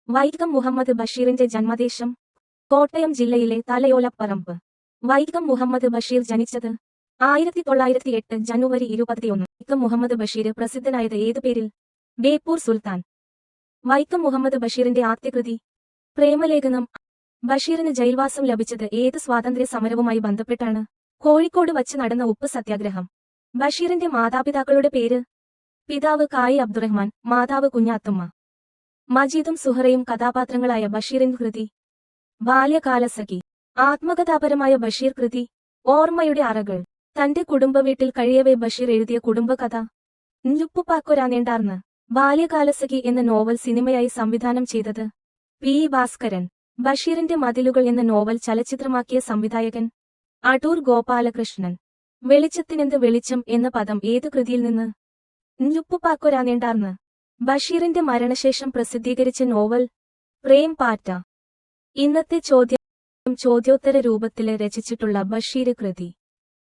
വൈക്കം മുഹമ്മദ് ബഷീറിന്റെ ജന്മദേശം കോട്ടയം ജില്ലയിലെ തലയോലപ്പറമ്പ്. വൈക്കം മുഹമ്മദ് ബഷീർ ജനിച്ചത് 1908 ജനുവരി 21. വൈക്കം മുഹമ്മദ് ബഷീർ പ്രസിദ്ധനായത് ഏതു പേരിൽ? ബേപ്പൂർ സുൽത്താൻ. വൈക്കം മുഹമ്മദ് ബഷീറിന്റെ ആദ്യകൃതി പ്രേമലേഖനം. ബഷീറിന് ജയിൽവാസം ലഭിച്ചത് ഏത് സ്വാതന്ത്ര്യ സമരവുമായി ബന്ധപ്പെട്ടാണ്? കോഴിക്കോട് വച്ച് നടന്ന ഉപ്പ് സത്യാഗ്രഹം. ബഷീറിന്റെ മാതാപിതാക്കളുടെ പേര്? പിതാവ് കായി അബ്ദുറഹ്മാൻ, മാതാവ് കുഞ്ഞാത്തുമ്മ. മജീദും സുഹറയും കഥാപാത്രങ്ങളായ ബഷീറിൻ കൃതി ബാല്യകാലസഖി. ആത്മകഥാപരമായ ബഷീർ കൃതി ഓർമ്മയുടെ അറകൾ. തന്റെ കുടുംബവീട്ടിൽ കഴിയവേ ബഷീർ എഴുതിയ കുടുംബകഥ നുപ്പുപ്പാക്കൊരാനേണ്ടാർന്ന്. ബാല്യകാലസഖി എന്ന നോവൽ സിനിമയായി സംവിധാനം ചെയ്തത് പി. ഭാസ്കരൻ. ബഷീറിന്റെ മതിലുകൾ എന്ന നോവൽ ചലച്ചിത്രമാക്കിയ സംവിധായകൻ അടൂർ ഗോപാലകൃഷ്ണൻ. വെളിച്ചത്തിനെന്ത് വെളിച്ചം എന്ന പദം ഏതു കൃതിയിൽ നിന്ന്? നുപ്പുപ്പാക്കൊരാനേണ്ടാർന്ന്. ബഷീറിന്റെ മരണശേഷം പ്രസിദ്ധീകരിച്ച നോവൽ പ്രേം പാറ്റ. ഇന്നത്തെ ചോദ്യോത്തര രൂപത്തില് രചിച്ചിട്ടുള്ള ബഷീർ കൃതി